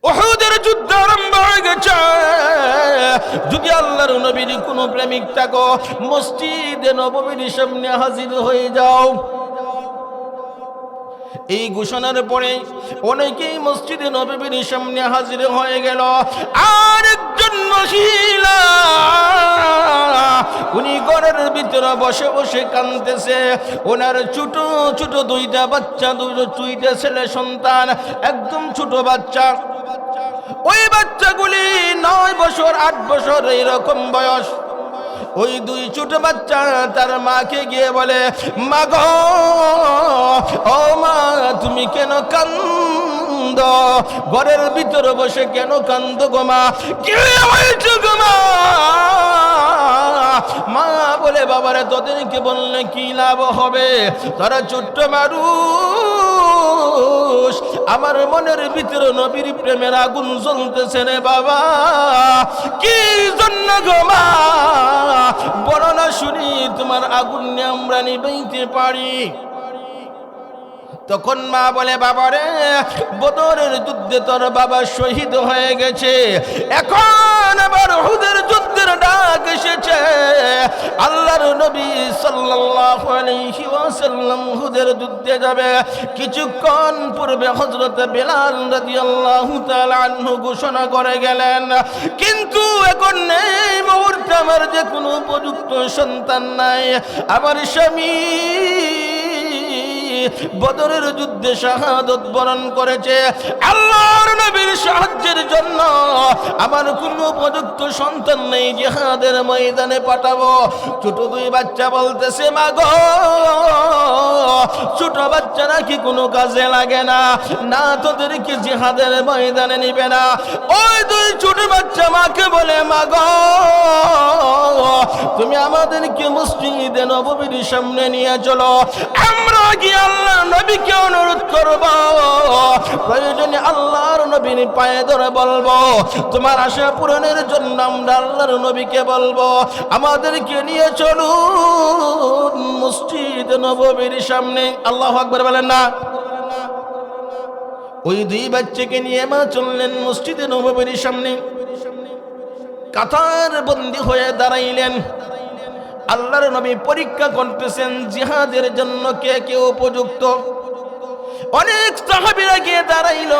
উহুদের যুদ্ধ আরম্ভ হয়ে গেছে। যদি আল্লাহর নবীর কোন প্রেমিক থাকো, মসজিদে নববীর সামনে হাজির হয়ে যাও। এই ঘোষণার পরে অনেকেই মসজিদে নববীর সামনে হাজির হয়ে গেল। আর একজন মহিলা, উনি ঘরের ভিতরে বসে বসে কাঁদতেছে। ওনার ছোট ছোট দুইটা বাচ্চা, দুইটা ছেলে সন্তান, একদম ছোট বাচ্চা। ওই বাচ্চাগুলি 9 বছর 8 বছর এইরকম বয়স। ওই দুই ছোট বাচ্চা তার মাকে গিয়ে বলে, মা গো, ও মা, তুমি কেন কান্দ? ঘরের ভিতরে বসে কেন কান্দ গো মা? কি হয়েছে গো মা? মা বলে, বাবারে তোদেরকে বললে কি লাভ হবে? তারা ছোট্ট মানুষ, আমার মনের ভিতরে নবীর প্রেমের আগুন জ্বলতেছে রে বাবা। কি জন্য গো মা? বলো না শুনি, তোমার আগুন নিয়ে আমরা নিভাইতে পারি। তখন মা বলে, বাবারে, বদরের যুদ্ধে তোর বাবা শহীদ হয়ে গেছে, এখন আবার উহুদের যুদ্ধের ডাক এসেছে। আল্লাহর নবী সাল্লাল্লাহু আলাইহি ওয়াসাল্লাম উহুদের যুদ্ধে যাবে। কিছুক্ষণ পূর্বে হযরত বেলাল রাদিয়াল্লাহু তাআলা আনহু ঘোষণা করে গেলেন, কিন্তু এখন এই মুহূর্তে আমার যে কোনো উপযুক্ত সন্তান নাই। আমার স্বামী বদরের যুদ্ধে শাহাদত বরণ করেছে। আল্লাহর নবীর সাহায্যের জন্য আমার কোনো উপযুক্ত সন্তান নেই, জিহাদের ময়দানে পাঠাবো। ছোট দুই বাচ্চা বলতেছে, মা গো, ছোট বাচ্চা নাকি কোনো কাজে লাগে না, না তোদেরকে জিহাদের ময়দানে নিবে না। ওই দুই ছোট বাচ্চা মাকে বলে, মা গো, তুমি আমাদেরকে মসজিদে নববীর সামনে নিয়ে চলো, আমরা গিয়ে আল্লাহ নবীকে অনুরোধ করব, প্রয়োজনে আল্লাহর নবীর পায়ে ধরে বলবো, তোমার আশা পূরণের জন্য আমরা আল্লাহর নবীকে বলবো, আমাদেরকে নিয়ে চলুন মসজিদ নববীর সামনে। আল্লাহু আকবার বলেন না। ওই দুই বাচ্চাকে নিয়ে মা চললেন মসজিদে নববীর সামনে। কাতার বন্দী হয়ে দাঁড়াইলেন। আল্লাহর নবী পরীক্ষা করতেছেন জিহাদের জন্য কে কে উপযুক্ত। অনেক সাহাবীরা গিয়ে দাঁড়াইল,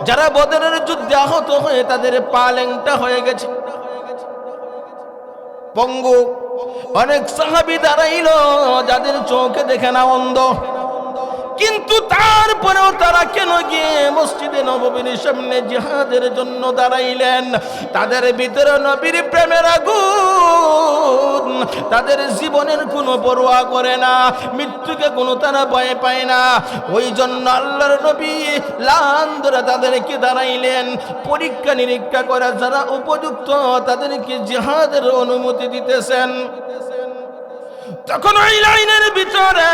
যারা বদরের যুদ্ধে আহত হয়ে তাদের পা ল্যাংটা হয়ে গেছে, পঙ্গু। অনেক সাহাবী দাঁড়াইল যাদের চোখে দেখে না, অন্ধ। কিন্তু তারপরেও তারা কেন গিয়ে মসজিদে নববীর সামনে জিহাদের জন্য দাঁড়াইলেন? তাদের ভিতরে নবীর প্রেমের আগুন, তাদের জীবনের কোনো পরোয়া করে না, মৃত্যুকে কোনো তারা ভয় পায় না। ওই জন্য আল্লাহর নবী লান ধরে তাদেরকে দাঁড়াইলেন, পরীক্ষা নিরীক্ষা করে যারা উপযুক্ত তাদেরকে জিহাদের অনুমতি দিতেছেন। তখন ওই লাইনের ভিতরে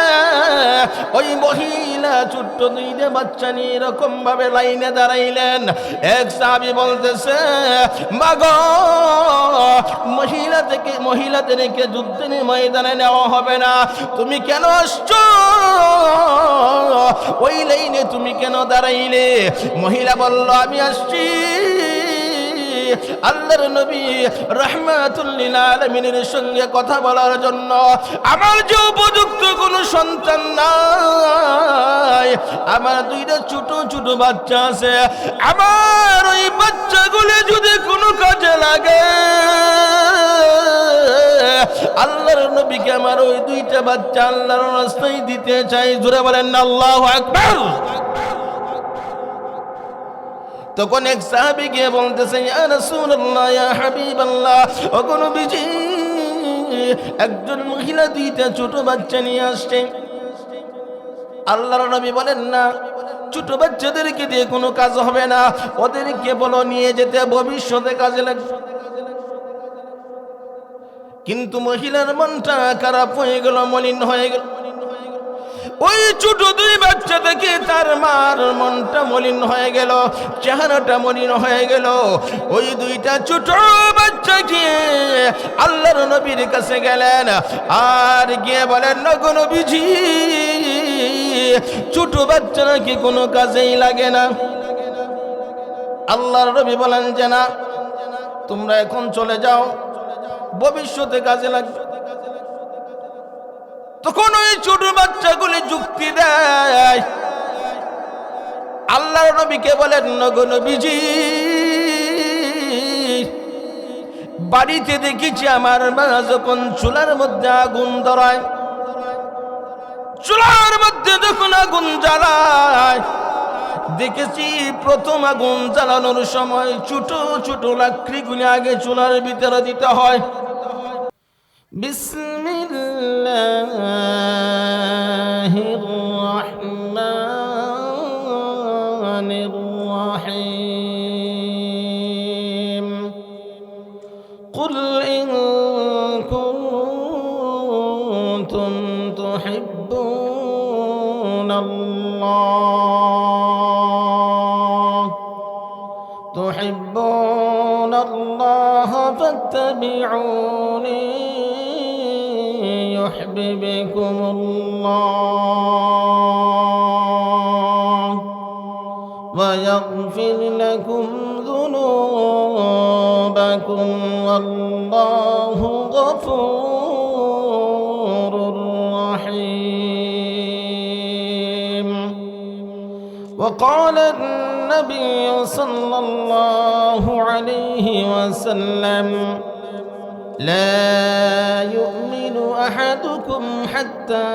ওই মহিলা ছোট্ট দুইটা বাচ্চা নিয়ে এরকম ভাবে লাইনে দাঁড়াইলেন। এক সাহাবী বলতেছে, মা গো, মহিলাদেরকে যুদ্ধের ময়দানে নেওয়া হবে না, তুমি কেন আসছো? ওই লাইনে তুমি কেন দাঁড়াইলে? মহিলা বলল, আমি আসছি আল্লাহর নবী রাহমাতুল লিল আলামিনের সঙ্গে কথা বলার জন্য। আমার যে উপযুক্ত কোনো সন্তান নাই, আমার দুইটা ছোট ছোট বাচ্চা আছে, আমার ওই বাচ্চাগুলো যদি কোনো কাজে লাগে, আল্লাহর নবীকে আমার ওই দুইটা বাচ্চা আল্লাহর রাস্তায় দিতে চাই। জোরে বলেন না আল্লাহু আকবার। তখন এক সাহাবী গিয়ে বলতেছে, ইয়া রাসূলুল্লাহ, ইয়া হাবিবাল্লাহ, ও নবীজি, একজন মহিলা দুইটা ছোট বাচ্চা নিয়ে আসছে। আল্লাহর নবী বলেন, না, ছোট বাচ্চাদেরকে দিয়ে কোনো কাজ হবে না, ওদেরকে বলো নিয়ে যেতে, ভবিষ্যতে কাজে লাগবে। কিন্তু মহিলার মনটা খারাপ হয়ে গেল, মলিন হয়ে গেল। ওই ছোট দুই বাচ্চা দেখে তার মার মনটা মলিন হয়ে গেল, চেহারাটা মলিন হয়ে গেল। ওই দুইটা ছোট বাচ্চা গিয়ে আল্লাহর নবীর কাছে গেলেন, আর গিয়ে বলেন, নগো নবীজি, ছোট বাচ্চা নাকি কোনো কাজেই লাগে না। আল্লাহর নবী বলেন যে না, তোমরা এখন চলে যাও, ভবিষ্যতে কাজে লাগবে। তখন ওই ছোট বাচ্চাগুলি যুক্তি দেয়, আল্লাহর নবীকে বলেন, নগো নবীজি, বাড়িতে দেখেছি আমার মা যখন চুলার মধ্যে আগুন ধরায়, চুলার মধ্যে যখন আগুন জ্বালায়, দেখেছি প্রথম আগুন জ্বালানোর সময় ছোট ছোট লাকড়িগুলি আগে চুলার ভিতরে দিতে হয়। বিসমিল্লাহির রাহমানির রাহিম। কুল ইন কুনতুম تحبون الله فاتبعوني يحببكم الله ويغفر لكم ذنوبكم والله غفور رحيم. وقال النبي صلى الله عليه وسلم لا يؤمن أحدكم حتى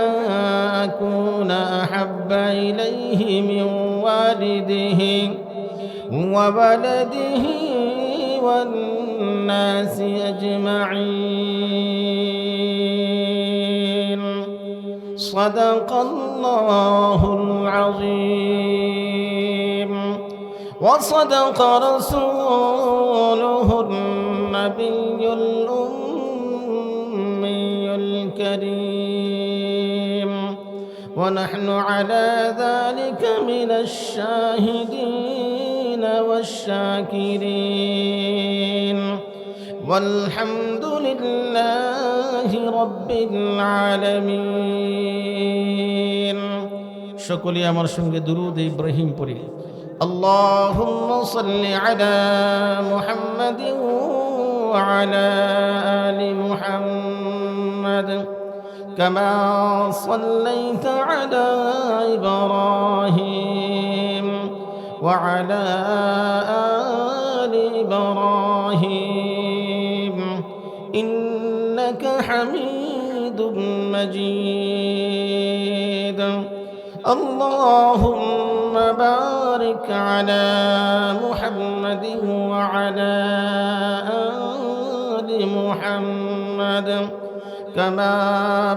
أكون أحب إليه من والده وولده والناس أجمعين. صدق الله العظيم وصدق رسوله النبي الأمي الكريم ونحن على ذلك من الشاهدين والشاكرين والحمد لله رب العالمين. সকলে আমার সঙ্গে দুরূদ ইব্রাহিম পড়ি। اللهم صل على محمد وعلى آل محمد كما صليت على إبراهيم وعلى آل إبراهيم إنك حميد مجيد. اللهم بارك على محمد وعلى آل محمد كما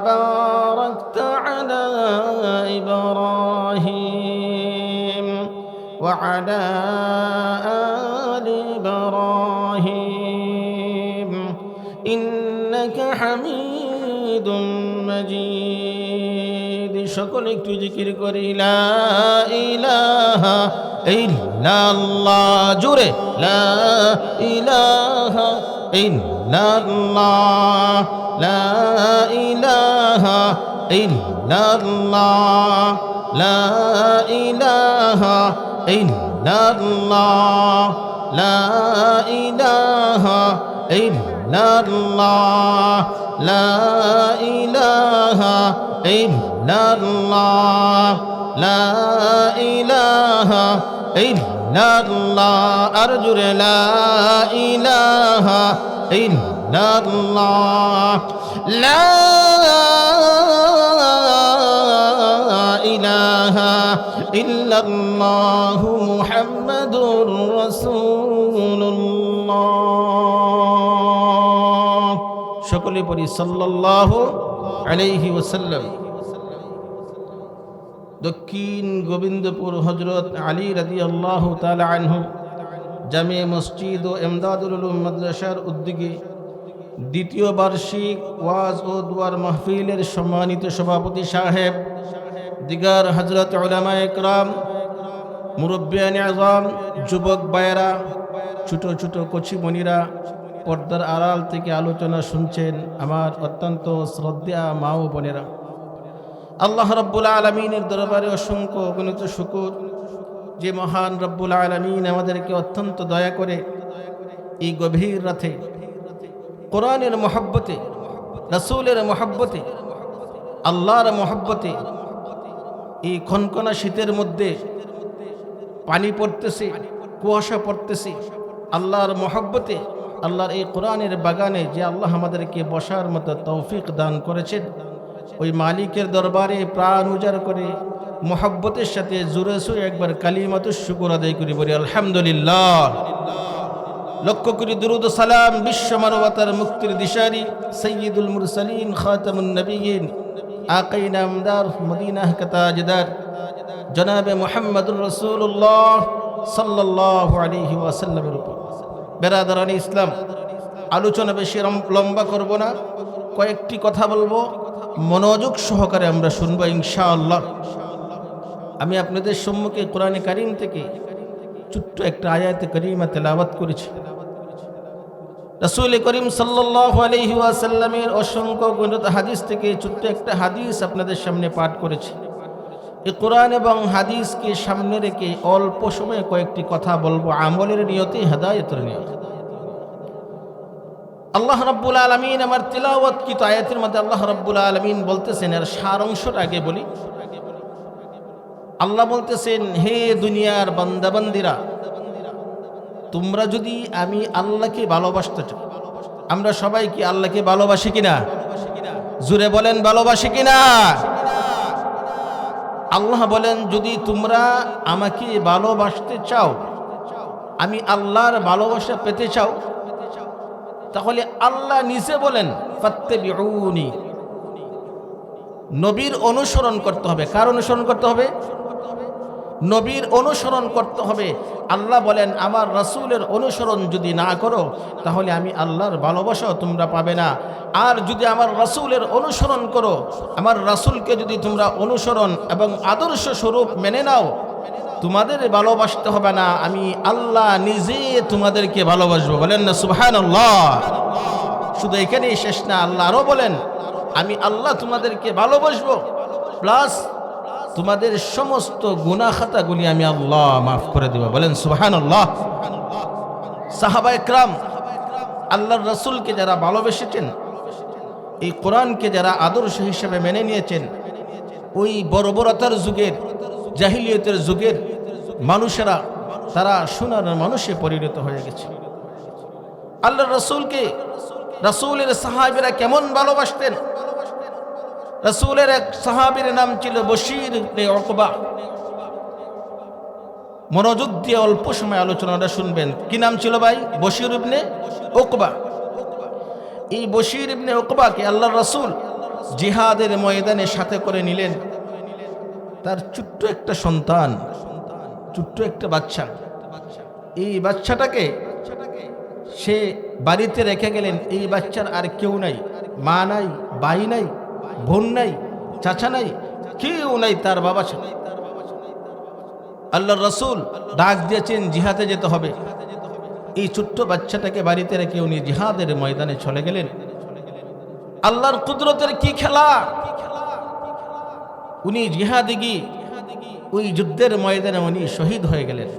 باركت على إبراهيم وعلى آل إبراهيم إنك حميد مجيد. সকলে একটু জিকির করি, লা ইলাহা ইল্লাল্লাহ, জোরে লা ইলাহা ইল্লাল্লাহ, লা ইলাহা ইল্লাল্লাহ, লা ইলাহা ইল্লাল্লাহ, লা ইলাহা ইল্লাল্লাহ, লা ইলাহা ইল্লাল্লাহ, লা ইলাহা ইল্লাল্লাহ, আর জোরে লা ইলাহা ইল্লাল্লাহ, লা ইলাহা ইল্লাল্লাহ মুহাম্মাদুর রাসূলুল্লাহ। সকলে পড়ি সাল্লাল্লাহু আলাইহি ওয়াসাল্লাম। দক্ষিণ গোবিন্দপুর হযরত আলী রাদিয়াল্লাহু তাআলা আনহু জামে মসজিদ ও ইমদাদুল উলুম মাদ্রাসার উদ্যোগে দ্বিতীয় বার্ষিক ওয়াজ ও দুয়ার মাহফিলের সম্মানিত সভাপতি সাহেব, দিগার হযরত উলামায়ে ইকরাম, মুরব্বিয়ানে আযম, যুবক ভাইয়েরা, ছোট ছোট কচিমণিরা, পর্দার আড়াল থেকে আলোচনা শুনছেন আমার অত্যন্ত শ্রদ্ধা মা ও বোনেরা, আল্লাহ রাব্বুল আলামিনের দরবারে অসংখ্য অগণিত শুকর যে মহান রব্বুল আলামিন আমাদেরকে অত্যন্ত দয়া করে এই গভীর রাতে কোরআনের মহব্বতে, রাসূলের মহব্বতে, আল্লাহর মহব্বতে, এই খনখনা শীতের মধ্যে পানি পড়তেছে, কুয়াশা পড়তেছে, আল্লাহর মহব্বতে, আল্লাহর এই কোরআনের বাগানে যে আল্লাহ আমাদেরকে বসার মতো তৌফিক দান করেছেন, ওই মালিকের দরবারে প্রাণ উজাড় করে মহব্বতের সাথে জোরে সোরে একবার কালিমাতুশ শুকর আদায় করি, বলি আলহামদুলিল্লাহ। লক্ষ কোটি দুরূদ ও সালাম বিশ্ব মানবতার মুক্তির দিশারি সাইয়্যিদুল মুরসালিন খাতামুন নবিয়্যিন আকায়ে নামদার মদিনাহ কা তাজদার জনাবে মুহাম্মদুর রাসূলুল্লাহ সাল্লাল্লাহু আলাইহি ওয়াসাল্লামের উপর। বেরাদারানি ইসলাম, আলোচনা বেশি লম্বা করব না, কয়েকটি কথা বলবো, মনোযোগ সহকারে আমরা শুনবো ইনশাআল্লাহ। আমি আপনাদের সম্মুখে কোরআনে কারীম থেকে ছোট্ট একটা আয়াতে কারীমা তেলাওয়াত করেছি। রাসূল করিম সাল্লাল্লাহু আলাইহি ওয়াসাল্লামের অসংখ্য গণিত হাদিস থেকে ছোট্ট একটা হাদিস আপনাদের সামনে পাঠ করেছি। এই কোরআন এবং হাদিসকে সামনে রেখে অল্প সময়ে কয়েকটি কথা বলবো, আমলের নিয়তে, হেদায়েতের নিয়তে। আল্লাহ রাব্বুল আলামিন আমার তিলাওয়াতকৃত আয়াতের মধ্যে আল্লাহ রাব্বুল আলামিন বলতেছেন, এর সার অংশটা আগে বলি। আল্লাহ বলতেছেন, হে দুনিয়ার বান্দাবান্দিরা, তোমরা যদি আমি আল্লাহকে ভালোবাসতে চাও, আমরা সবাই কি আল্লাহকে ভালোবাসি কিনা? জুড়ে বলেন, ভালোবাসি কিনা? আল্লাহ বলেন, যদি তোমরা আমাকে ভালোবাসতে চাও, আমি আল্লাহর ভালোবাসা পেতে চাও, তাহলে আল্লাহ নিজে বলেন ফাত্তাবিউনি, নবীর অনুসরণ করতে হবে। কার অনুসরণ করতে হবে? নবীর অনুসরণ করতে হবে। আল্লাহ বলেন, আমার রাসূলের অনুসরণ যদি না করো তাহলে আমি আল্লাহর ভালোবাসাও তোমরা পাবে না। আর যদি আমার রাসূলের অনুসরণ করো, আমার রাসূলকে যদি তোমরা অনুসরণ এবং আদর্শ স্বরূপ মেনে নাও, তোমাদের ভালোবাসতে হবে না, আমি আল্লাহ নিজে তোমাদেরকে ভালোবাসবো। বলেন না সুবহানাল্লাহ। শুধু এখানেই শেষ না, আল্লাহ আরও বলেন, আমি আল্লাহ তোমাদেরকে ভালোবাসবো, প্লাস তোমাদের সমস্ত গুনাহ খাতাগুলি আমি আল্লাহ মাফ করে দেব। বলেন সুবহানাল্লাহ। সাহাবায়ে কেরাম আল্লাহর রাসূলকে যারা ভালোবেসেছেন, এই কোরআনকে যারা আদর্শ হিসেবে মেনে নিয়েছেন, ওই বর্বরতার যুগের, জাহিলিয়তের যুগের মানুষেরা তারা সোনার মানুষে পরিণত হয়ে গেছে। আল্লাহর রাসূলকে, রাসূলের সাহাবীরা কেমন ভালোবাসতেন? রাসূলের এক সাহাবীর নাম ছিল বশীর ইবনে উকবা। মনোযোগ দিয়ে অল্প সময় আলোচনাটা শুনবেন। কি নাম ছিল ভাই? বশীর ইবনে উকবা। এই বশীর ইবনে উকবাকে আল্লাহর রাসূল জিহাদের ময়দানে সাথে করে নিলেন। তার ছোট্ট একটা সন্তান, ছোট্ট একটা বাচ্চা, এই বাচ্চাটাকে সে বাড়িতে রেখে গেলেন। এই বাচ্চার আর কেউ নাই, মা নাই, ভাই নাই, বোন নাই, চাচা নাই, কেউ নাই, তার বাবা ছিল। আল্লাহর রাসূল ডাক দিয়েছেন জিহাদে যেতে হবে। এই ছোট্ট বাচ্চাটাকে বাড়িতে রেখে উনি জিহাদের ময়দানে চলে গেলেন। আল্লাহর কুদরতের কি খেলা! উনি জিহাদে গিয়ে ওই যুদ্ধের ময়দানে উনি শহীদ হয়ে গেলেন।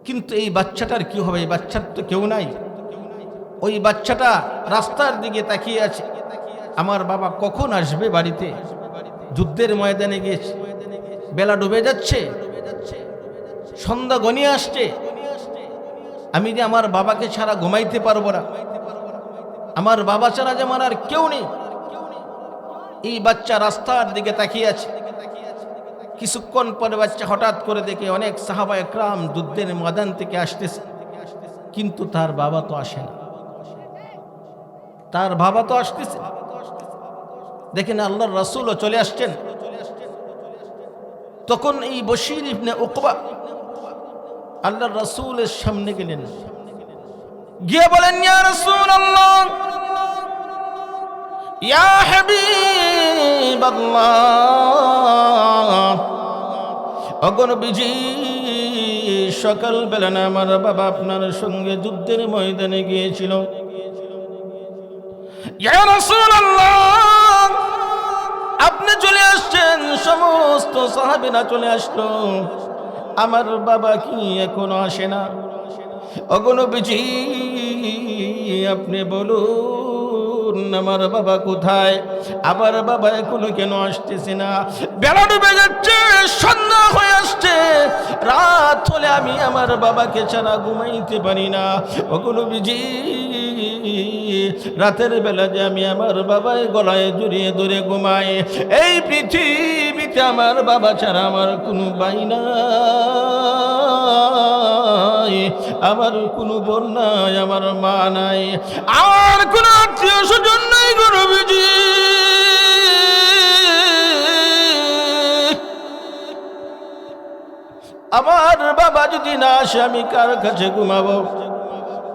কিন্তু এই বাচ্চাটার কি হবে? এই বাচ্চার তো কেউ নাই। ওই বাচ্চাটা রাস্তার দিকে তাকিয়ে আছে, আমার বাবা কখন আসবে বাড়িতে? যুদ্ধের ময়দানে গিয়েছে, বেলা ডুবে যাচ্ছে, সন্ধ্যা গনিয়ে আসছে, আমি যে আমার বাবাকে ছাড়া ঘুমাইতে পারবো না, আমার বাবা ছাড়া যেমন আর কেউ নেই। এই বাচ্চা রাস্তার দিকে তাকিয়ে আছে। কিছুক্ষণ পরে বাচ্চা হঠাৎ করে দেখে অনেক সাহাবায়ে কেরাম যুদ্ধের ময়দান থেকে আসতেছে, কিন্তু তার বাবা তো আসে না। তার বাবা তো আসতেছে, দেখেন আল্লাহর রাসূলও চলে আসছেন। তখন এই বশীর ইবনে উকবা আল্লাহর রাসূলের সামনে গেলেন, গিয়ে বলেন, ইয়া রাসূলুল্লাহ, ইয়া হাবিবাল্লাহ, ওগো নবীজি, সকাল বেলা না আমার বাবা আপনার সঙ্গে যুদ্ধের ময়দানে গিয়েছিল। ইয়া রাসূলুল্লাহ, আপনি চলে আসছেন, সমস্ত সাহাবীরা চলে আসলো, আমার বাবা কি এখনো আসে না? ওগো নবীজি, আপনি বলুন আমার বাবা কোথায়? আমার বাবা এখনো কেন আসতেছে না? বেলা ডুবে যাচ্ছে, সন্ধ্যা হয়ে আসছে, রাত হলে আমি আমার বাবাকে ছাড়া ঘুমাইতে পারি না। ওগো নবীজি, রাতের বেলা যে আমি আমার বাবায় গলায় জড়িয়ে ধরে ঘুমাই, এই পৃথিবীতে আমার বাবা ছাড়া আমার কোনো ভাই নাই, আমার কোনো বোন নাই, আমার মা নাই, আমার কোনো আত্মীয় স্বজন নাই গো নবীজি। আমার বাবা যদি না আসে আমি কার কাছে ঘুমাবো?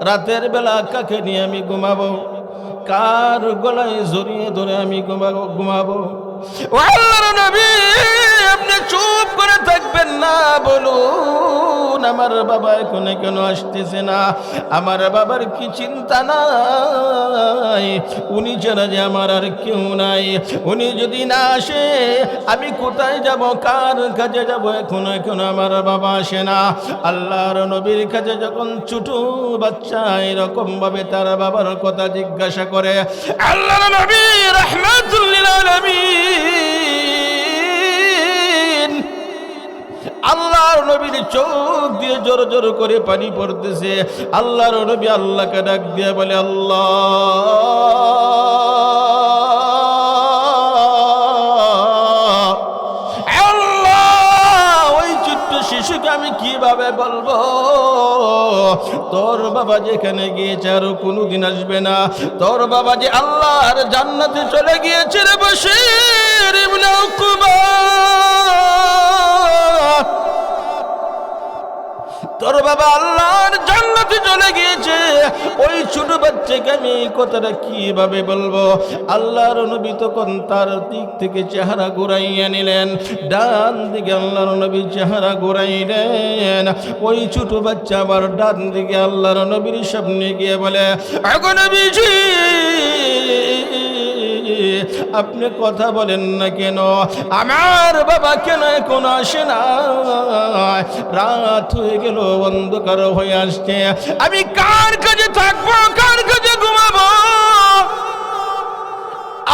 রাতের বেলা কাকে নিয়ে আমি ঘুমাবো? কার গলায় জড়িয়ে ধরে আমি ঘুমাবো? ও আল্লাহর নবী, আপনি চুপ করে থাকবেন না, বলুন আমার বাবা এখন কেন আসতেছে না? আমার বাবার কি চিন্তা নাই? উনি ছাড়া যে আমার আর কেউ নাই। উনি যদি না আসে আমি কোথায় যাব, কার কাছে যাব? এখন আমার বাবা আসে না। আল্লাহর নবীর কাছে যখন ছোট বাচ্চা এরকম ভাবে তার বাবার কথা জিজ্ঞাসা করে, আল্লাহর নবী রাহমাতুল লিল আলামিন, আল্লাহর নবীর চোখ দিয়ে জোর জোর করে পানি পড়তেছে। আল্লাহর নবী আল্লাহকে ডাক দিয়ে বলে, আল্লাহ, শিশুকে আমি কিভাবে বলবো তোর বাবা যেখানে গিয়েছে আর কোনোদিন আসবে না? তোর বাবা যে আল্লাহর জান্নাতে চলে গিয়েছে রে বশীর ইবনে উকবা, তোর বাবা আল্লাহর জান্নাতে চলে গিয়েছে। ওই ছোট বাচ্চাকে আমি এই কথাটা কিভাবে বলবো? আল্লাহর নবী তখন তার দিক থেকে চেহারা ঘুরাইয়া নিলেন, ডান দিকে আল্লাহর নবী চেহারা ঘুরাইলেন। ওই ছোট বাচ্চা আবার ডান দিকে আল্লাহর নবীর সামনে গিয়ে বলে, আগো নবীজি, আপনি কথা বলেন না কেন? আমার বাবা কেন এখন আসে না? রাত হয়ে গেল, অন্ধকার হয়ে আসছে, আমি কার কাছে থাকবো, কার কাছে ঘুমাবো?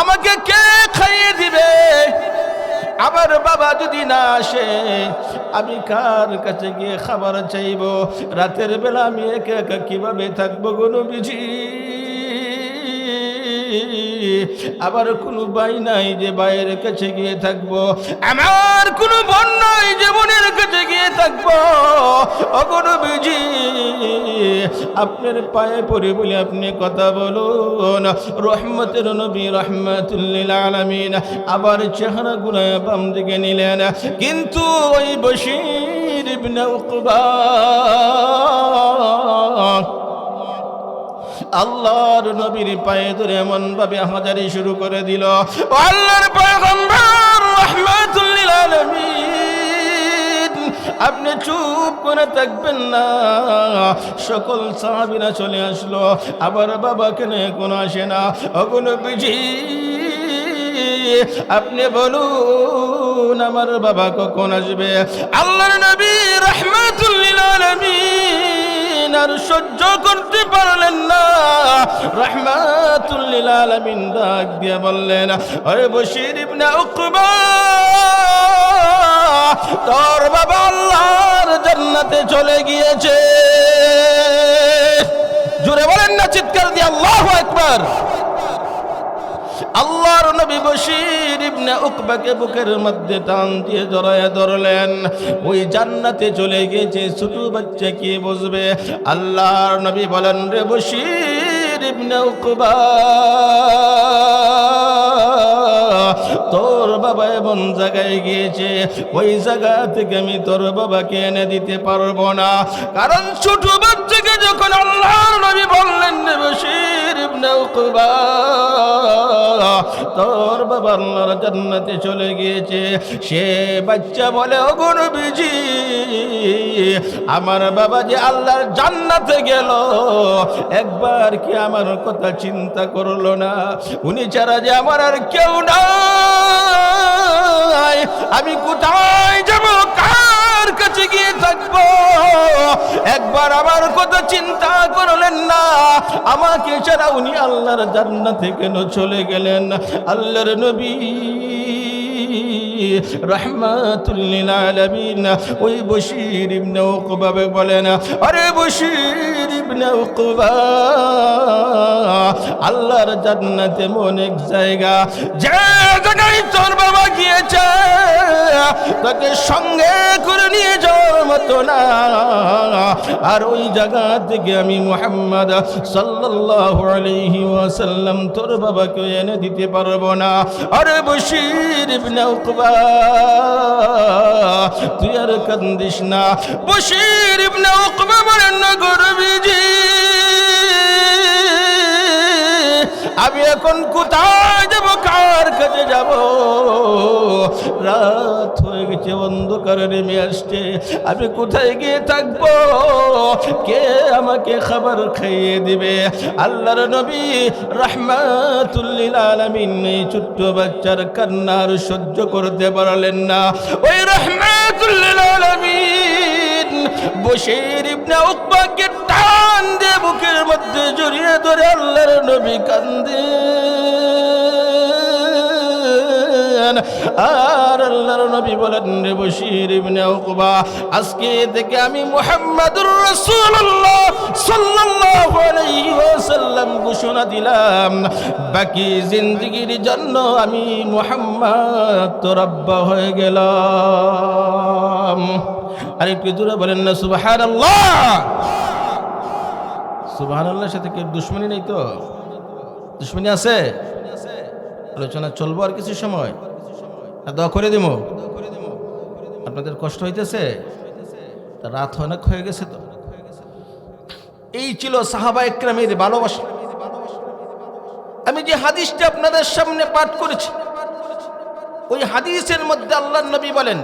আমাকে কে খাইয়ে দিবে? আমার বাবা যদি না আসে আমি কার কাছে গিয়ে খাবার চাইবো? রাতের বেলা আমি একা একা কিভাবে থাকবো গো নবীজি? আবার কোনো ভাই নাই যে ভাইয়ের কাছে গিয়ে থাকবো, আমার কোনো বোন নাই যে বোনের কাছে গিয়ে থাকবো। ওগো নবীজি, আপনার পায়ে পড়ে বলে আপনি কথা বলুন। রহমতের নবী রাহমাতুল লিল আলামিন আবার চেহারা ঘুরায় বাম দিকে নিলেন, কিন্তু ওই বশীর ইবনে উকবা আল্লাহর নবীর পায়ে ধরে এমন ভাবে হাজারি শুরু করে দিল, আল্লাহর পয়গম্বর রাহমাতুল লিল আলামিন, আপনি চুপ করে থাকবেন না? সকল সাহাবীরা চলে আসলো, আবার বাবা কেন এখন আসে না? ওগো নবীজি, আপনি বলুন আমার বাবা কখন আসবে? আল্লাহর নবী রাহমাতুল লিল আলামিন আর সহ্য করতে পারলেন না, রাহমাতুল লিল আলামিন ডাক দিয়ে বললেন, আরে বশীর ইবনে উকবা, তোর বাবা আল্লাহর জান্নাতে চলে গিয়েছে। জোরে বলেন না, চিৎকার দিয়ে আল্লাহু আকবার। আল্লাহর নবী বশীর ইবনে উকবাকে বুকের মধ্যে টান দিয়ে জড়ায় ধরলেন। ওই জান্নাতে চলে গেছে, ছোট বাচ্চা কি বুঝবে? আল্লাহর নবী বলেন, রে বশীর ইবনে উকবা, তোর বাবা এমন জায়গায় গিয়েছে, ওই জায়গা থেকে আমি তোর বাবাকে এনে দিতে পারবো না। কারণ ছোট বাচ্চাকে যখন আল্লাহর নবী বললেন বশির ইবনে উকবা তোর বাবা আল্লাহর জান্নাতে চলে গিয়েছে, সে বাচ্চা বলে ওগো নবীজি আমার বাবা যে আল্লাহর জান্নাতে গেল, একবার কি আমার কথা চিন্তা করলো না? উনি ছাড়া যে আমার আর কেউ নাই, আমি কোথায় যাব, কার কাছে গিয়ে থাকবো? একবার আমার কথা চিন্তা করলেন না? আমাকে ছাড়া উনি আল্লাহর জান্নাতে কেন চলে গেলেন? আল্লাহর নবী রাহমাতুল লিল আলামিন ওই বশির ইবনে উকবা বলেন, আরে বশির ইবনে উকবা, আল্লাহর জান্নাতে অনেক জায়গা, যে জায়গায় তোর বাবা গিয়েছে তাকে সঙ্গে করে নিয়ে যাওয়ার মতো না। আর ওই জায়গা থেকে আমি মুহাম্মদ সাল্লাল্লাহু আলাইহি ওয়াসাল্লাম তোর বাবাকে এনে দিতে পারবো না। আরে বশির ইবনে উকবা তুই আর কান্দিস না। বশির ইবনে উকবা বলেন, না গো নবীজি আমি এখন কোথায় যাব, কার কাছে যাব? রাত হয়ে গেছে, অন্ধকার নেমে আসছে, আমি কোথায় গিয়ে থাকবো? কে আমাকে খাবার খাইয়ে দিবে? আল্লাহর নবী রাহমাতুল লিল আলামিন এই ছোট্ট বাচ্চার কান্নার সহ্য করতে পারলেন না। ওই রাহমাতুল লিল আলামিন বশির ইবনে উকবাকে টান দিয়ে বুকের মধ্যে জড়িয়ে ধরে আল্লাহর নবী কান্দেন। আর আল্লাহর নবী বলেন, রে বশির ইবনে উকবা আজকে থেকে আমি মুহাম্মাদুর রাসূলুল্লাহ সাল্লাল্লাহু আলাইহি ওয়াসাল্লাম ঘোষণা দিলাম, বাকি জিন্দেগীর জন্য আমি মুহাম্মদ তোর আব্বা হয়ে গেলাম। আর একটু জোরে বলেন না সুবহানাল্লাহ। সুবহানাল্লাহর সাথে কি দুশমনী নেই তো? দুশমনী আছে? আলোচনা চলবো আর কিছু সময়, দোয়া করে দিব। আপনাদের কষ্ট হইতেছে? রাত অনেক হয়ে গেছে তো। এই ছিল সাহাবা ইকরামের ভালোবাসা। আমি যে হাদিসটা আপনাদের সামনে পাঠ করেছি, ওই হাদিসের মধ্যে আল্লাহর নবী বলেন,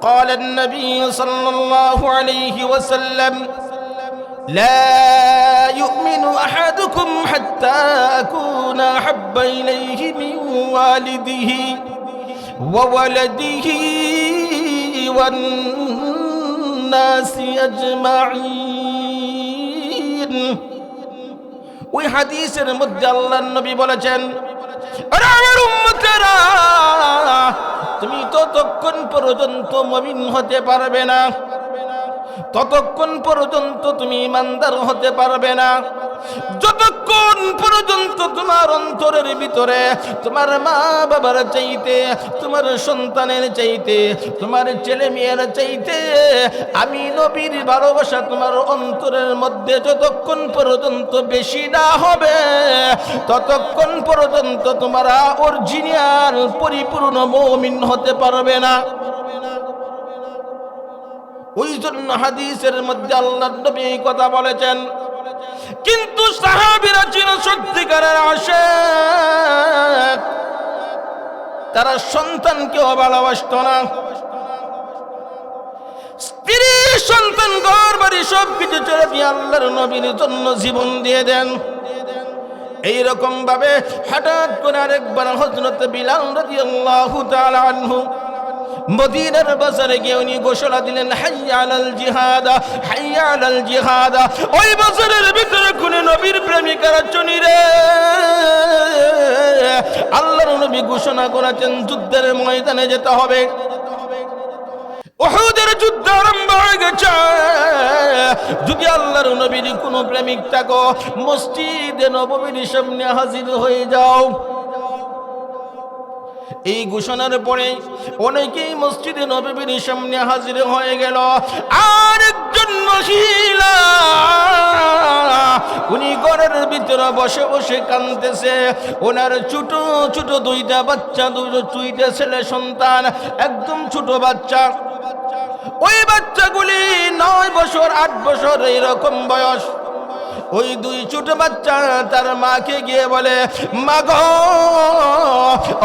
قال النبي صلى الله عليه وسلم لا يؤمن أحدكم حتى أكون أحب إليه من والده وولده والناس أجمعين। ওই হাদিসের মধ্যে আল্লাহর নবী বলেছেন, আরে আমার উম্মতেরা, তুমি ততক্ষণ পর্যন্ত মুমিন হতে পারবে না, ততক্ষণ পর্যন্ত তুমি ইমানদার হতে পারবে না, যতক্ষণ পর্যন্ত তোমার অন্তরের ভিতরে তোমার মা বাবার চাইতে, তোমার সন্তানের চাইতে, তোমার ছেলে মেয়ের চাইতে আমি নবীর ভালোবাসা তোমার অন্তরের মধ্যে যতক্ষণ পর্যন্ত বেশি না হবে, ততক্ষণ পর্যন্ত তোমরা অরিজিনাল পরিপূর্ণ মুমিন হতে পারবে না। ওই জন্য হাদিসের মধ্যে আল্লাহর নবী এই কথা বলেছেন। কিন্তু সাহাবীরা ছিল সত্যিকারের আশিক, তারা সন্তানকেও ভালোবাসতো না, স্ত্রী সন্তান ঘর বাড়ি সবকিছু ছেড়ে দিয়ে আল্লাহর নবীর জন্য জীবন দিয়ে দেন। এইরকম ভাবে হঠাৎ করে আরেকবার হযরত বিলাল রাদিয়াল্লাহু তাআলা আনহু মদিনার বাজারে গিয়ে উনি ঘোষণা দিলেন, হাইয়া আলাল জিহাদ, হাইয়া আলাল জিহাদ। ওই বাজারের ভিতরে কোন নবীর প্রেমিকারা চনি রে, আল্লাহর নবী ঘোষণা করেছেন যুদ্ধের ময়দানে যেতে হবে। উহুদের যুদ্ধ আরম্ভ হয়ে গেছে। যদি আল্লাহর নবীর কোন প্রেমিক থাকো, মসজিদে নববীর সামনে হাজির হয়ে যাও। এই ঘোষণার পরে অনেকেই মসজিদে নববীর সামনে হাজির হয়ে গেল। আর একজন মহিলা, উনি ঘরের ভিতরে বসে বসে কাঁদতেছে। ওনার ছোট ছোট দুইটা বাচ্চা, দুইটা ছেলে সন্তান, একদম ছোট বাচ্চা। ওই বাচ্চাগুলি 9 বছর 8 বছর এইরকম বয়স। ওই দুই ছোট বাচ্চা তার মাকে গিয়ে বলে, মা গো,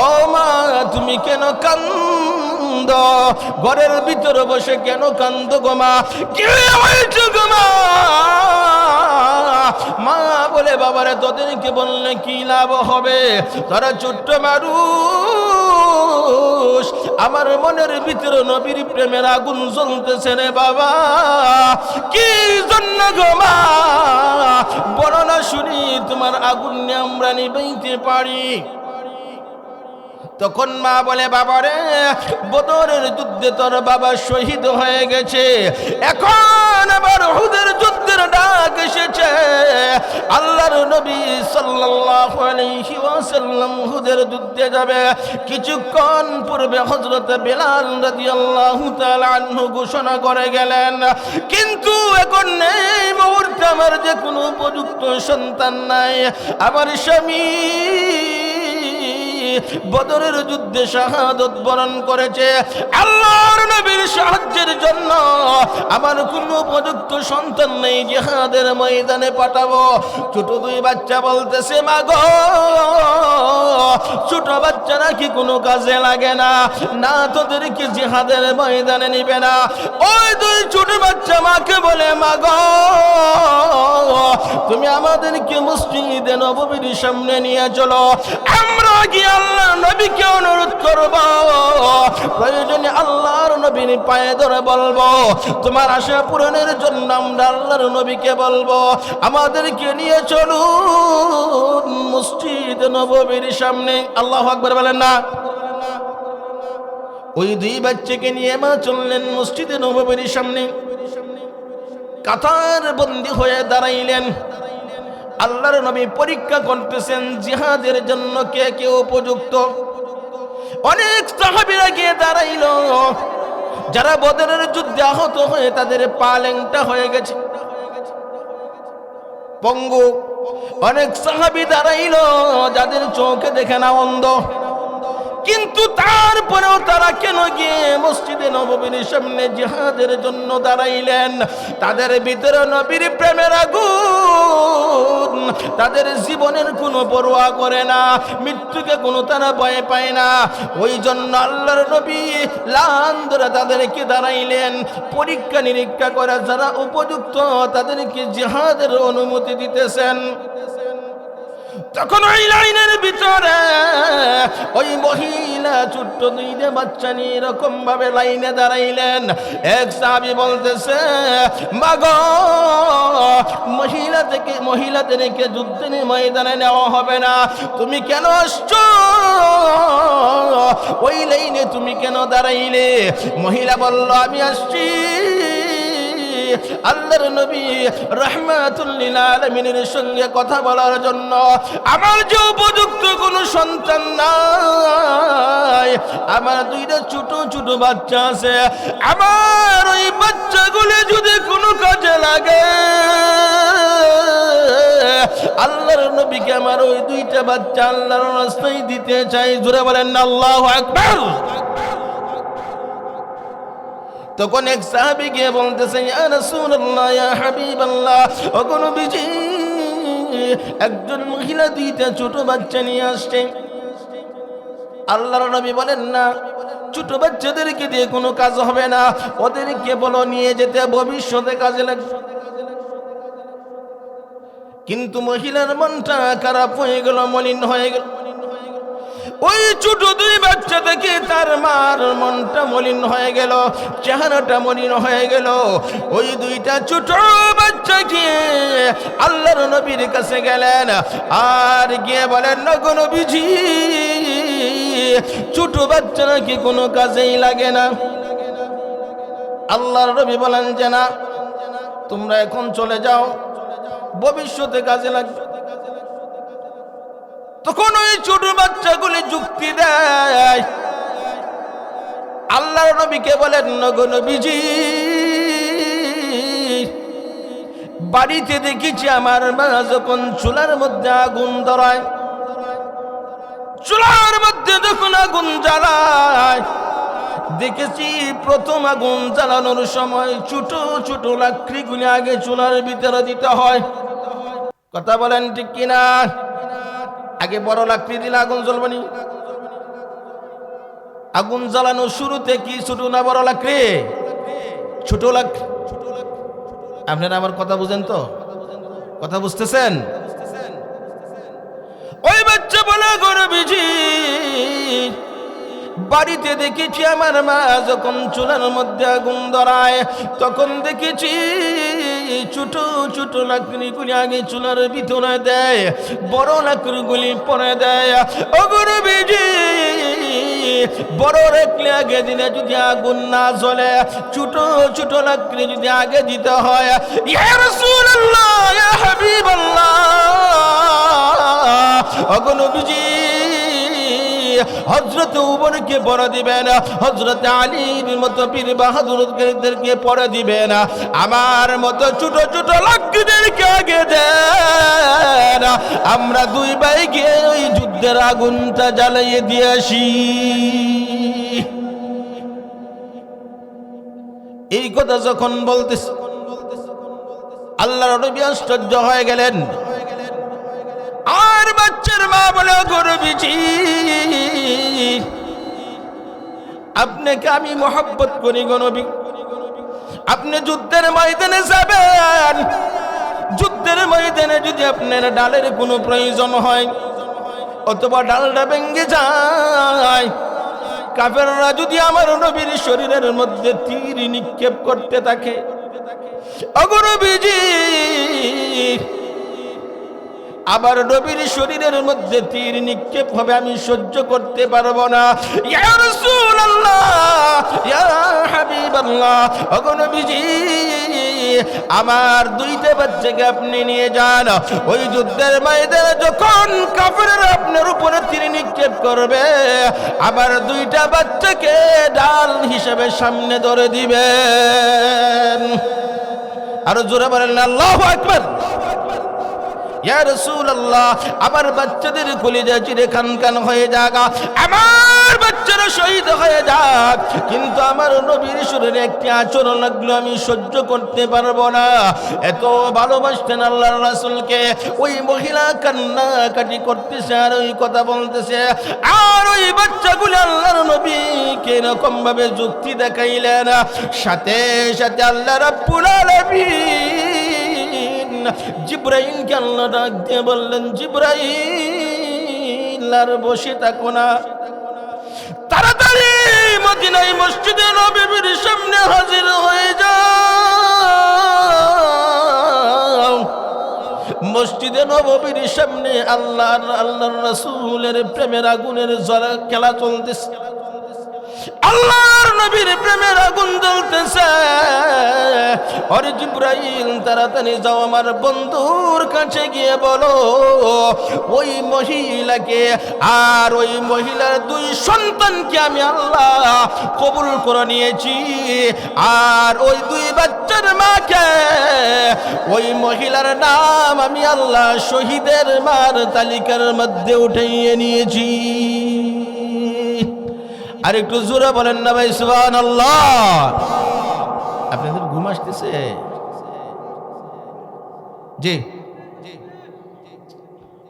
ও মা, তুমি কেন কান্দো? ঘরের ভিতরে বসে কেন কান্দো গো মা? কি হয়েছে গো মা? মা বলে, বাবারে তোদেরকে বললে কি লাভ হবে? তারা ছোট্ট মানুষ, আমার মনের ভিতরে নবীর প্রেমের আগুন জ্বলতেছে রে বাবা। কি জন্য গো মা? বলো না শুনি, তোমার আগুন নিয়ে আমরা নিবাইতে পারি। তখন মা বলে, বাবারে, বদরের যুদ্ধে তোর বাবা শহীদ হয়ে গেছে, এখন আবার উহুদের যুদ্ধের ডাক এসেছে। আল্লাহর নবী সাল্লাল্লাহু আলাইহি ওয়াসাল্লাম উহুদের যুদ্ধে যাবে। কিছুক্ষণ পূর্বে হযরত বিলাল রাদিয়াল্লাহু তাআলা আনহু ঘোষণা করে গেলেন, কিন্তু এখন এই মুহূর্তে আমার যে কোনো উপযুক্ত সন্তান নাই, আমার স্বামী বদরের যুদ্ধে শাহাদত বরণ করেছে, আল্লাহর নবীর সাহায্যের জন্য আমার কোনো উপযুক্ত সন্তান নেই, জিহাদের ময়দানে পাঠাবো। ছোট দুই বাচ্চা বলতেছে, মা গো, ছোট বাচ্চা নাকি কোনো কাজে লাগে না, না তোদেরকে জিহাদের ময়দানে নিবে না। ওই দুই ছোট বাচ্চা মাকে বলে, মা গো, তুমি আমাদেরকে মসজিদে নববীর সামনে নিয়ে চলো, আমরা গিয়ে আল্লাহর নবীকে অনুরোধ করব, প্রয়োজনে আল্লাহর নবীর পায়ে ধরে বলবো, তোমার আশা পূরণের জন্য আমরা আল্লাহর নবীকে বলবো, আমাদেরকে নিয়ে চলুন মসজিদ নববীর সামনে। আল্লাহু আকবার বলেন না। ওই দুই বাচ্চাকে নিয়ে মা চললেন মসজিদে নববীর সামনে। কাতার বন্দী হয়ে দাঁড়াইলেন। আল্লাহর নবী পরীক্ষা করতেছেন জিহাদের জন্য কে কে উপযুক্ত। অনেক সাহাবীরা গিয়ে দাঁড়াইল, যারা বদরের যুদ্ধে আহত হয়ে তাদের পা ল্যাংটা হয়ে গেছে, পঙ্গু। অনেক সাহাবী দাঁড়াইল যাদের চোখে দেখে না, অন্ধ। কিন্তু তারপরেও তারা কেন গিয়ে মসজিদে নববীর সামনে জিহাদের জন্য দাঁড়াইলেন? তাদের ভিতরে নবীর প্রেমের আগুন, তাদের জীবনের কোনো পরোয়া করে না, মৃত্যুকে কোনো তারা ভয় পায় না। ওই জন্য আল্লাহর নবী লান ধরে তাদেরকে দাঁড়াইলেন, পরীক্ষা নিরীক্ষা করে যারা উপযুক্ত তাদেরকে জিহাদের অনুমতি দিতেছেন। তখন ওই লাইনের ভিতরে ওই মহিলা ছোট্ট দুইটা বাচ্চা নিয়ে এরকম ভাবে লাইনে দাঁড়াইলেন। এক সাহাবী বলতেছে, মা গো, মহিলাদেরকে যুদ্ধের ময়দানে নেওয়া হবে না, তুমি কেন আসছো? ওই লাইনে তুমি কেন দাঁড়াইলে? মহিলা বলল, আমি আসছি আল্লাহর নবী রাহমাতুল লিল আলামিনের সঙ্গে কথা বলার জন্য। আমার যে উপযুক্ত কোনো সন্তান নাই, আমার দুইটা ছোট ছোট বাচ্চা আছে, আমার ওই বাচ্চাগুলো যদি কোনো কাজে লাগে, আল্লাহর নবীকে আমার ওই দুইটা বাচ্চা আল্লাহর রাস্তায় দিতে চাই। জোরে বলেন না আল্লাহু আকবার। তখন এক সাহাবী গিয়ে বলতেছে, ইয়া রাসূলুল্লাহ, ইয়া হাবিবাল্লাহ, ও নবীজি, একজন মহিলা দুইটা ছোট বাচ্চা নিয়ে আসছে। আল্লাহর নবী বলেন, না, ছোট বাচ্চাদেরকে দিয়ে কোনো কাজ হবে না, ওদেরকে বলো নিয়ে যেতে, ভবিষ্যতে কাজে লাগবে। কিন্তু মহিলার মনটা খারাপ হয়ে গেল, মলিন হয়ে গেল। ওই ছোট দুই বাচ্চা থেকে তার মার মনটা মলিন হয়ে গেল, চেহারাটা মলিন হয়ে গেল। ওই দুইটা ছোট বাচ্চা গিয়ে আল্লাহর নবীর কাছে গেলেন, আর গিয়ে বলেন, গো নবীজি, ছোট বাচ্চা নাকি কোনো কাজেই লাগে না। আল্লাহর নবী বলেন যে, না, তোমরা এখন চলে যাও, ভবিষ্যতে কাজে লাগবে। তখন ওই ছোট বাচ্চাগুলি যুক্তি দেয়। আল্লাহর নবীকে বলেন, গো নবীজি, বাড়িতে দেখেছি আমার মা যখন চুলার মধ্যে আগুন ধরায়, চুলার মধ্যে যখন আগুন জ্বালায়, দেখেছি প্রথম আগুন জ্বালানোর সময় ছোট ছোট লাকড়িগুলি আগে চুলার ভিতরে দিতে হয়। কথা বলেন ঠিক কিনা? আগে বড় লাকড়ি দিলে আগুন জ্বলবে না। আগুন জ্বালানো শুরুতে কি ছোট না বড় লাকড়ি? ছোট লাকড়ি। আপনারা আমার কথা বুঝেন তো? কথা বুঝতেছেন? ওই বাচ্চা বলে গরবিজি, বাড়িতে দেখেছি আমার মা যখন চুলার মধ্যে আগুন ধরায় তখন দেখেছি ছোট ছোট লাকড়িগুলি আগে চুলার ভিতরে দেয়, বড় লাকড়িগুলি পরে দেয়। ও গরবিজি, বড় রাখলে আগে দিলে যদি আগুন না জ্বলে, ছোট ছোট লাকড়ি যদি আগে দিতে হয়। ইয়া রাসূলুল্লাহ, ইয়া হাবিবাল্লাহ, ও নবীজি, হযরত উমরকে পরে দিবেন, হযরত আলীর মতো পীর বাহাদুরদেরকে পরে দিবেন, আমার মতো ছোট ছোট লাকড়িদেরকে আগে দেন। আমরা দুই ভাই গিয়ে ওই যুদ্ধের আগুনটা জ্বালিয়ে দিয়ে আসি। এই কথা যখন বলতেছে আল্লাহর নবী আশ্চর্য হয়ে গেলেন। আর বাচ্চার মা বলে গরবিজি, আপনাকে আমি মহব্বত করি গো নবী, আপনি যুদ্ধের ময়দানে যাবেন, যুদ্ধের ময়দানে যদি আপনার ডালের কোনো প্রয়োজন হয় অথবা ডালটা ভেঙে যায়, কাফেররা যদি আমার নবীর শরীরের মধ্যে তীর নিক্ষেপ করতে থাকে, ওগো নবীজি, আবার নবীর শরীরের মধ্যে তীর নিক্ষেপ হবে, আমি সহ্য করতে পারবো না। ইয়া রাসূলুল্লাহ, ইয়া হাবিবাল্লাহ, ওগো নবীজি, আমার দুইটা বাচ্চাকে আপনি নিয়ে যান। ওই যুদ্ধের ময়দানে যখন কাফেররা আপনার উপরে তীর নিক্ষেপ করবে, আবার দুইটা বাচ্চাকে ডাল হিসেবে সামনে ধরে দিবেন। আরো জোরে বলেন আল্লাহু আকবার। ইয়া রাসূলুল্লাহ, আমার বাচ্চাদের কলিজা চিরে খান খান হয়ে যাক, আমার বাচ্চারা শহীদ হয়ে যাক, কিন্তু আমার নবীর শরীরে একটি আচরণ লাগলো আমি সহ্য করতে পারবো না। এত ভালোবাসতেন আল্লাহর রাসূলকে। ওই মহিলা কান্নাকাটি করতেছে আর ওই কথা বলতেছে, আর ওই বাচ্চাগুলো আল্লাহর নবীকে এরকম ভাবে যুক্তি দেখাইলেন। সাথে সাথে আল্লাহ রাব্বুল আলামিন জিবরাইলকে আল্লাহ ডাক দিয়ে বললেন, জিবরাইল আর বসে থাকো না, তাড়াতাড়ি মদিনায় মসজিদে নববীর সামনে হাজির হয়ে যাও। মসজিদে নববীর সামনে আল্লাহর রাসূলের প্রেমের আগুনের খেলা চলতেছে, আল্লাহর নবীর প্রেমের আগুন জ্বলতেছে। আরে জিবরাইল, তাড়াতাড়ি যাও, আমার বন্ধুর কাছে গিয়ে বলো ওই মহিলাকে আর ওই মহিলার দুই সন্তানকে আমি আল্লাহ কবুল করে নিয়েছি, আর ওই দুই বাচ্চার মাকে, ওই মহিলার নাম আমি আল্লাহ শহীদের মার তালিকার মধ্যে উঠিয়ে নিয়েছি। আর একটু জোরে বলেন না ভাই সুবহানাল্লাহ। আপনাদের ঘুম আসতেছে? জি,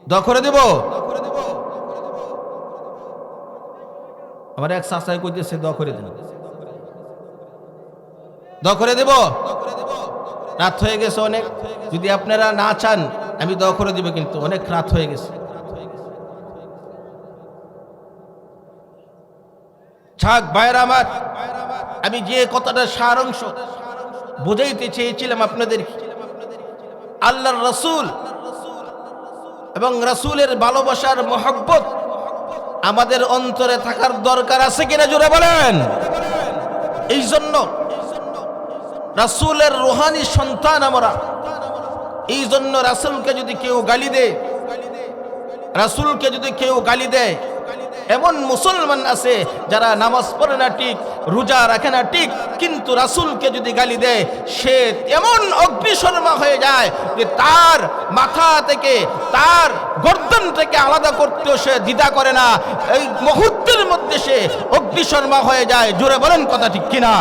দোয়া করে দেব। আমার এক চাচাই কইতেছে দোয়া করে দেন, দোয়া করে দেব। রাত হয়ে গেছে অনেক, যদি আপনারা না চান আমি দোয়া করে দিব, কিন্তু অনেক রাত হয়ে গেছে। ছাক ভাইরা আমার, আমি যে কথাটা সারাংশ বুঝাইতে চেয়েছিলাম আপনাদের, আল্লাহর রাসূল এবং রাসূলের ভালোবাসার মহব্বত আমাদের অন্তরে থাকার দরকার আছে কিনা জোরে বলেন। এই জন্য রাসূলের রূহানি সন্তান আমরা। এই জন্য রাসূলকে যদি কেউ গালি দেয়, রাসূলকে যদি কেউ গালি দেয়, এমন মুসলমান আছে যারা নামাজ পড়ে না ঠিক, রোজা রাখে না ঠিক, কিন্তু রাসূলকে যদি গালি দেয় সে এমন অগ্নিশর্মা হয়ে যায় যে তার মাথা থেকে তার গর্দন থেকে আলাদা করতেও সে দ্বিধা করে না, এই মুহূর্তের মধ্যে সে অগ্নিশর্মা হয়ে যায়। জোরে বলেন কথা ঠিক কিনা?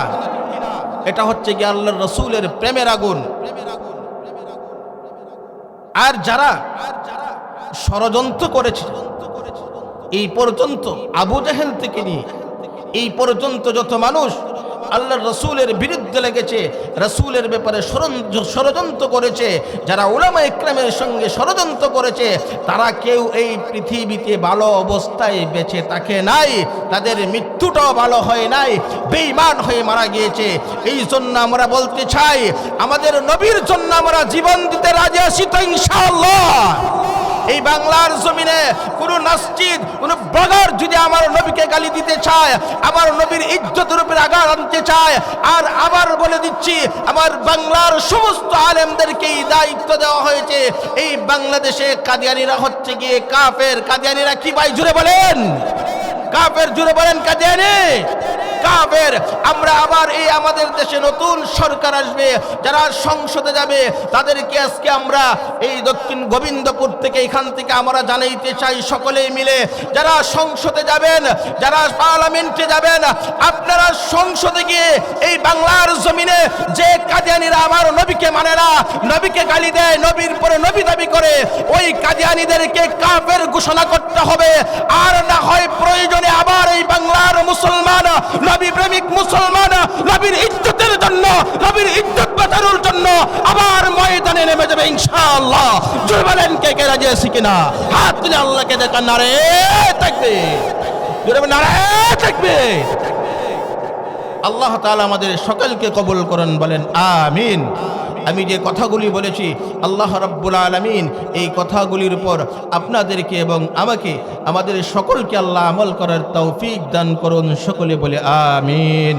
এটা হচ্ছে কি আল্লাহর রাসূলের প্রেমের আগুন। আর যারা ষড়যন্ত্র করেছে এই পর্যন্ত, আবু জাহেল থেকে নিয়ে এই পর্যন্ত যত মানুষ আল্লাহর রাসূলের বিরুদ্ধে লেগেছে, রাসূলের ব্যাপারে ষড়যন্ত্র করেছে, যারা উলামা ইকরামের সঙ্গে ষড়যন্ত্র করেছে, তারা কেউ এই পৃথিবীতে ভালো অবস্থায় বেঁচে থাকে নাই, তাদের মৃত্যুটাও ভালো হয় নাই, বেঈমান হয়ে মারা গিয়েছে। এই জন্য আমরা বলতে চাই, আমাদের নবীর জন্য আমরা জীবন দিতে রাজি আছি তো ইনশাআল্লাহ। এই বাংলার জমিনে কোন নাস্তিক, কোন ব্লগার যদি আমার নবীকে গালি দিতে চায়, আমার নবীর ইজ্জতের উপর আঘাত আনতে চায়, আর আবার বলে দিচ্ছি, আমার বাংলার সমস্ত আলেমদেরকে এই দায়িত্ব দেওয়া হয়েছে। এই বাংলাদেশে কাদিয়ানীরা হচ্ছে গিয়ে কাফের। কাদিয়ানীরা কি ভাই জুড়ে বলেন? কাফের, জুড়ে বলেন কাদিয়ানী কাফের। আমরা আবার এই আমাদের দেশে নতুন সরকার আসবে, যারা সংসদে যাবে তাদেরকে আজকে আমরা এই দক্ষিণ গোবিন্দপুর থেকে, এখান থেকে আমরা জানাইতে চাই সকলেই মিলে, যারা সংসদে যাবেন, যারা পার্লামেন্টে যাবেন, আপনারা সংসদে গিয়ে এই বাংলার জমিনে যে কাদিয়ানীরা আমার নবীকে মানে না, নবীকে গালি দেয়, নবীর পরে নবী দাবি করে, ওই কাদিয়ানীদেরকে কাফের ঘোষণা করতে হবে। আর না হয় প্রয়োজনে আবার এই বাংলার মুসলমান, নবী প্রেমিক মুসলমান, নবীর ইজ্জতের জন্য, নবীর ইজ্জত বাঁচানোর জন্য আবার ময়দানে নেমে যাবে ইনশাআল্লাহ। জোরে বলেন কে কে রাজি আছে কিনা? হাত তুলে আল্লাহকে দেখান, নারে তাকবীর, জোরে বলেন নারে তাকবীর। আল্লাহ তাআলা আমাদের সকলকে কবুল করেন, বলেন আমিন। আমি যে কথাগুলি বলেছি আল্লাহ রাব্বুল আলামিন এই কথাগুলির উপর আপনাদেরকে এবং আমাকে, আমাদের সকলকে আল্লাহ আমল করার তৌফিক দান করুন। সকলে বলে আমিন।